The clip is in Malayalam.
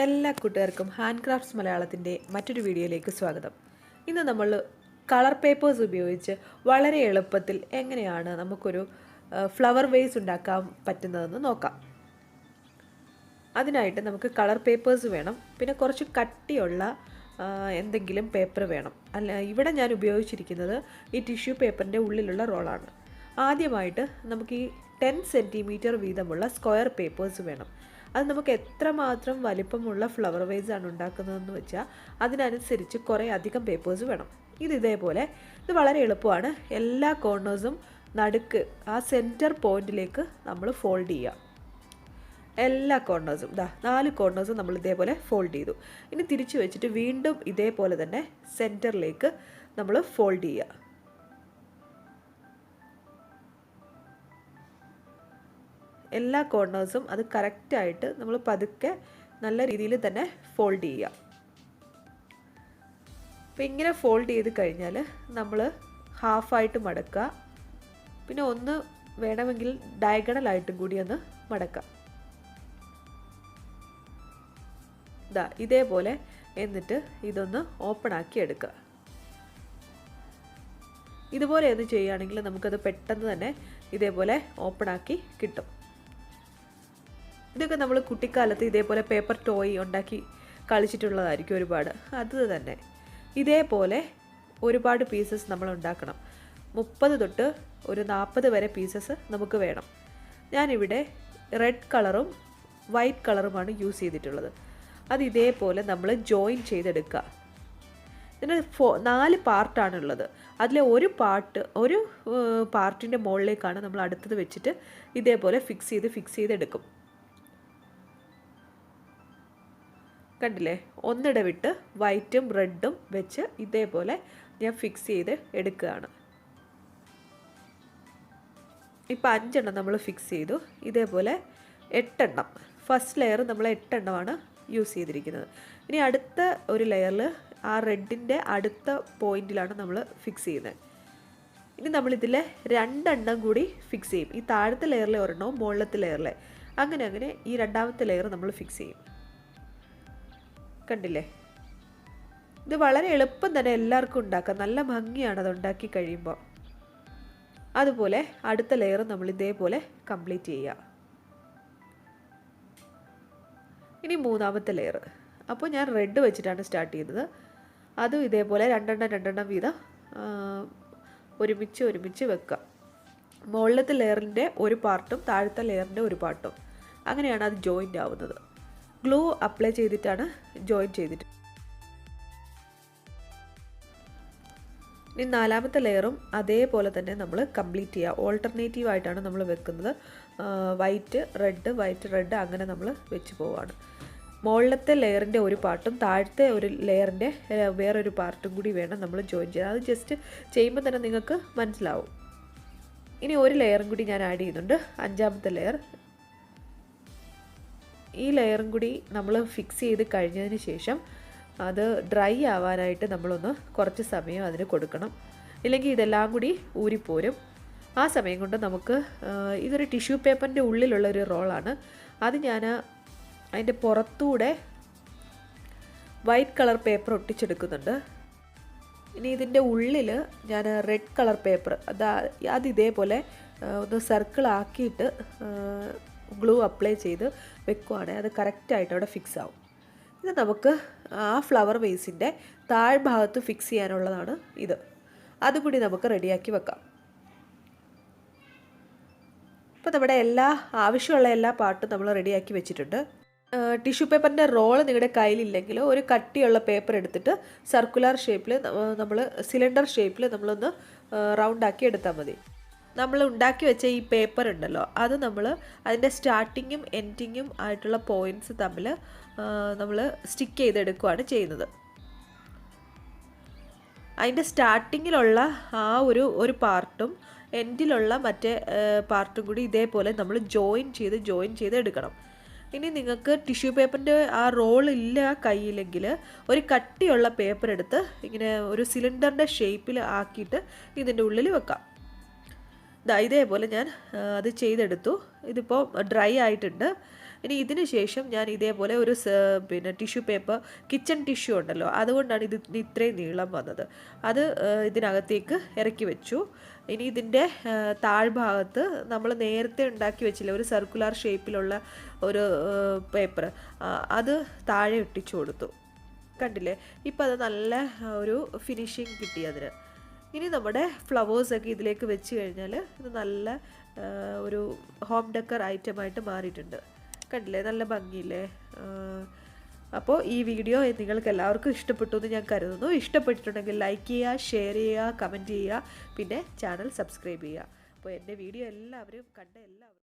എല്ലാ കൂട്ടുകാർക്കും ഹാൻഡ് ക്രാഫ്റ്റ്സ് മലയാളത്തിൻ്റെ മറ്റൊരു വീഡിയോയിലേക്ക് സ്വാഗതം. ഇന്ന് നമ്മൾ കളർ പേപ്പേഴ്സ് ഉപയോഗിച്ച് വളരെ എളുപ്പത്തിൽ എങ്ങനെയാണ് നമുക്കൊരു ഫ്ലവർ വേസ് ഉണ്ടാക്കാൻ പറ്റുന്നതെന്ന് നോക്കാം. അതിനായിട്ട് നമുക്ക് കളർ പേപ്പേഴ്സ് വേണം, പിന്നെ കുറച്ച് കട്ടിയുള്ള എന്തെങ്കിലും പേപ്പർ വേണം. ഇവിടെ ഞാൻ ഉപയോഗിച്ചിരിക്കുന്നത് ഈ ടിഷ്യൂ പേപ്പറിൻ്റെ ഉള്ളിലുള്ള റോളാണ്. ആദ്യമായിട്ട് നമുക്ക് ഈ 10 സെൻറ്റിമീറ്റർ വീതമുള്ള സ്ക്വയർ പേപ്പേഴ്സ് വേണം. അത് നമുക്ക് എത്രമാത്രം വലിപ്പമുള്ള ഫ്ലവർ വേസ് ആണ് ഉണ്ടാക്കുന്നതെന്ന് വെച്ചാൽ അതിനനുസരിച്ച് കുറേ അധികം പേപ്പേഴ്സ് വേണം. ഇതേപോലെ ഇത് വളരെ എളുപ്പമാണ്. എല്ലാ കോർണേഴ്സും നടുക്ക് ആ സെൻറ്റർ പോയിന്റിലേക്ക് നമ്മൾ ഫോൾഡ് ചെയ്യുക. എല്ലാ കോർണേഴ്സും 4 കോർണേഴ്സും നമ്മൾ ഇതേപോലെ ഫോൾഡ് ചെയ്തു. ഇനി തിരിച്ചു വെച്ചിട്ട് വീണ്ടും ഇതേപോലെ തന്നെ സെൻറ്ററിലേക്ക് നമ്മൾ ഫോൾഡ് ചെയ്യുക. എല്ലാ കോർണേഴ്സും അത് കറക്റ്റായിട്ട് നമ്മൾ പതുക്കെ നല്ല രീതിയിൽ തന്നെ ഫോൾഡ് ചെയ്യുക. അപ്പോൾ ഇങ്ങനെ ഫോൾഡ് ചെയ്ത് കഴിഞ്ഞാൽ നമ്മൾ ഹാഫായിട്ട് മടക്കുക, പിന്നെ ഒന്ന് വേണമെങ്കിൽ ഡയഗണലായിട്ടും കൂടി ഒന്ന് മടക്കാം. ഇതേപോലെ എന്നിട്ട് ഇതൊന്ന് ഓപ്പൺ ആക്കി എടുക്കുക. ഇതുപോലെ ഒന്ന് ചെയ്യുകയാണെങ്കിൽ നമുക്കത് പെട്ടെന്ന് തന്നെ ഇതേപോലെ ഓപ്പൺ ആക്കി കിട്ടും. ഇതൊക്കെ നമ്മൾ കുട്ടിക്കാലത്ത് ഇതേപോലെ പേപ്പർ ടോയ് ഉണ്ടാക്കി കളിച്ചിട്ടുള്ളതായിരിക്കും ഒരുപാട്. അത് തന്നെ ഇതേപോലെ ഒരുപാട് പീസസ് നമ്മൾ ഉണ്ടാക്കണം. 30 തൊട്ട് ഒരു 40 വരെ പീസസ് നമുക്ക് വേണം. ഞാനിവിടെ റെഡ് കളറും വൈറ്റ് കളറുമാണ് യൂസ് ചെയ്തിട്ടുള്ളത്. അത് ഇതേപോലെ നമ്മൾ ജോയിൻ ചെയ്തെടുക്കുക. ഇതിന് 4 പാർട്ടാണുള്ളത്. അതിലെ ഒരു പാർട്ടിൻ്റെ മുകളിലേക്കാണ് നമ്മൾ അടുത്തത് വെച്ചിട്ട് ഇതേപോലെ ഫിക്സ് ചെയ്തെടുക്കും. കണ്ടില്ലേ, ഒന്നിടവിട്ട് വൈറ്റും റെഡും വെച്ച് ഇതേപോലെ ഞാൻ ഫിക്സ് ചെയ്ത് എടുക്കുകയാണ്. ഇപ്പോൾ 5 എണ്ണം നമ്മൾ ഫിക്സ് ചെയ്തു. ഇതേപോലെ 8 എണ്ണം, ഫസ്റ്റ് ലെയർ നമ്മൾ 8 എണ്ണമാണ് യൂസ് ചെയ്തിരിക്കുന്നത്. ഇനി അടുത്ത ഒരു ലെയറിൽ ആ റെഡിൻ്റെ അടുത്ത പോയിന്റിലാണ് നമ്മൾ ഫിക്സ് ചെയ്യുന്നത്. ഇനി നമ്മളിതിലെ 2 എണ്ണം കൂടി ഫിക്സ് ചെയ്യും. ഈ താഴത്തെ ലെയറിലെ ഒരെണ്ണവും മുകളിലത്തെ ലെയറിലെ അങ്ങനെ ഈ രണ്ടാമത്തെ ലെയർ നമ്മൾ ഫിക്സ് ചെയ്യും. കണ്ടില്ലേ, ഇത് വളരെ എളുപ്പം തന്നെ എല്ലാവർക്കും ഉണ്ടാക്കാം. നല്ല ഭംഗിയാണ് അത് ഉണ്ടാക്കി കഴിയുമ്പോൾ. അതുപോലെ അടുത്ത ലെയർ നമ്മൾ ഇതേപോലെ കംപ്ലീറ്റ് ചെയ്യുക. ഇനി മൂന്നാമത്തെ ലെയർ. അപ്പോൾ ഞാൻ റെഡ് വെച്ചിട്ടാണ് സ്റ്റാർട്ട് ചെയ്തത്. അതും ഇതേപോലെ 2 എണ്ണം വീതം ഒരുമിച്ച് വെക്കുക. മുകളിലത്തെ ലെയറിൻ്റെ ഒരു പാർട്ടും താഴത്തെ ലെയറിൻ്റെ ഒരു പാർട്ടും, അങ്ങനെയാണ് അത് ജോയിൻ്റ് ആവുന്നത്. ഗ്ലൂ അപ്ലൈ ചെയ്തിട്ടാണ് ജോയിൻ ചെയ്തിട്ട്. ഇനി 4ാമത്തെ ലെയറും അതേപോലെ തന്നെ നമ്മൾ കംപ്ലീറ്റ് ചെയ്യുക. ഓൾട്ടർനേറ്റീവ് ആയിട്ടാണ് നമ്മൾ വെക്കുന്നത്. വൈറ്റ് റെഡ് അങ്ങനെ നമ്മൾ വെച്ച് പോവുകയാണ്. മുകളിലത്തെ ലെയറിൻ്റെ ഒരു പാർട്ടും താഴത്തെ ഒരു ലെയറിൻ്റെ വേറൊരു പാർട്ടും കൂടി വേണം നമ്മൾ ജോയിൻ ചെയ്യാൻ. അത് ജസ്റ്റ് ചെയ്യുമ്പോൾ തന്നെ നിങ്ങൾക്ക് മനസ്സിലാവും. ഇനി ഒരു ലെയറും കൂടി ഞാൻ ആഡ് ചെയ്യുന്നുണ്ട്, 5ാമത്തെ ലെയർ. ഈ ലെയറും കൂടി നമ്മൾ ഫിക്സ് ചെയ്ത് കഴിഞ്ഞതിന് ശേഷം അത് ഡ്രൈ ആവാനായിട്ട് നമ്മളൊന്ന് കുറച്ച് സമയം അതിന് കൊടുക്കണം. ഇല്ലെങ്കിൽ ഇതെല്ലാം കൂടി ഊരിപ്പോരും. ആ സമയം കൊണ്ട് നമുക്ക് ഇതൊരു ടിഷ്യൂ പേപ്പറിൻ്റെ ഉള്ളിലുള്ള ഒരു റോളാണ്. അത് ഞാൻ അതിൻ്റെ പുറത്തൂടെ വൈറ്റ് കളർ പേപ്പർ ഒട്ടിച്ചെടുക്കുന്നുണ്ട്. ഇനി ഇതിൻ്റെ ഉള്ളിൽ ഞാൻ റെഡ് കളർ പേപ്പർ അത് ഇതേപോലെ ഒന്ന് സർക്കിളാക്കിയിട്ട് ഗ്ലൂ അപ്ലൈ ചെയ്ത് വെക്കുവാണെങ്കിൽ അത് കറക്റ്റായിട്ട് അവിടെ ഫിക്സ് ആവും. ഇത് നമുക്ക് ആ ഫ്ലവർ വേസിൻ്റെ താഴ്ഭാഗത്ത് ഫിക്സ് ചെയ്യാനുള്ളതാണ് ഇത്. അതുകൂടി നമുക്ക് റെഡിയാക്കി വെക്കാം. ഇപ്പോൾ നമ്മുടെ ആവശ്യമുള്ള എല്ലാ പാർട്ടും നമ്മൾ റെഡിയാക്കി വെച്ചിട്ടുണ്ട്. ടിഷ്യൂ പേപ്പറിൻ്റെ റോള് നിങ്ങളുടെ കയ്യിലില്ലെങ്കിൽ ഒരു കട്ടിയുള്ള പേപ്പർ എടുത്തിട്ട് സർക്കുലർ ഷേപ്പിൽ സിലിണ്ടർ ഷേപ്പിൽ നമ്മളൊന്ന് റൗണ്ടാക്കി എടുത്താൽ മതി. നമ്മൾ ഉണ്ടാക്കി വെച്ച ഈ പേപ്പർ ഉണ്ടല്ലോ, അത് നമ്മൾ അതിൻ്റെ സ്റ്റാർട്ടിങ്ങും എൻഡിങ്ങും ആയിട്ടുള്ള പോയിൻറ്റ്സ് തമ്മിൽ നമ്മൾ സ്റ്റിക്ക് ചെയ്തെടുക്കുകയാണ് ചെയ്യുന്നത്. അതിൻ്റെ സ്റ്റാർട്ടിങ്ങിലുള്ള ആ ഒരു പാർട്ടും എൻഡിലുള്ള മറ്റേ പാർട്ടും കൂടി ഇതേപോലെ നമ്മൾ ജോയിൻ ചെയ്ത് എടുക്കണം. ഇനി നിങ്ങൾക്ക് ടിഷ്യൂ പേപ്പറിൻ്റെ ആ റോളില്ല കയ്യിലെങ്കിൽ ഒരു കട്ടിയുള്ള പേപ്പർ എടുത്ത് ഇങ്ങനെ ഒരു സിലിണ്ടറിൻ്റെ ഷേപ്പിൽ ആക്കിയിട്ട് ഇതിൻ്റെ ഉള്ളിൽ വെക്കാം. ഇതേപോലെ ഞാൻ അത് ചെയ്തെടുത്തു. ഇതിപ്പോൾ ഡ്രൈ ആയിട്ടുണ്ട്. ഇനി ഇതിന് ശേഷം ഞാൻ ഇതേപോലെ ഒരു പിന്നെ ടിഷ്യൂ പേപ്പർ, കിച്ചൺ ടിഷ്യൂ ഉണ്ടല്ലോ, അതുകൊണ്ടാണ് ഇത് ഇത്രയും നീളം വന്നത്. അത് ഇതിനകത്തേക്ക് ഇറക്കി വെച്ചു. ഇനി ഇതിൻ്റെ താഴ്ഭാഗത്ത് നമ്മൾ നേരത്തെ ഉണ്ടാക്കി വെച്ചില്ല ഒരു സർക്കുലർ ഷേപ്പിലുള്ള ഒരു പേപ്പർ, അത് താഴെ ഒട്ടിച്ചു കൊടുത്തു. കണ്ടില്ലേ, ഇപ്പം അത് നല്ല ഒരു ഫിനിഷിങ് കിട്ടി അതിന്. ഇനി നമ്മുടെ ഫ്ലവേഴ്സൊക്കെ ഇതിലേക്ക് വെച്ച് കഴിഞ്ഞാൽ ഇത് നല്ല ഒരു ഹോം ഡെക്കർ ഐറ്റമായിട്ട് മാറിയിട്ടുണ്ട്. കണ്ടില്ലേ, നല്ല ഭംഗിയില്ലേ. അപ്പോൾ ഈ വീഡിയോ നിങ്ങൾക്ക് എല്ലാവർക്കും ഇഷ്ടപ്പെട്ടു എന്ന് ഞാൻ കരുതുന്നു. ഇഷ്ടപ്പെട്ടിട്ടുണ്ടെങ്കിൽ ലൈക്ക് ചെയ്യുക, ഷെയർ ചെയ്യുക, കമൻറ്റ് ചെയ്യുക, പിന്നെ ചാനൽ സബ്സ്ക്രൈബ് ചെയ്യുക. അപ്പോൾ എൻ്റെ വീഡിയോ എല്ലാവരും കണ്ട എല്ലാവരും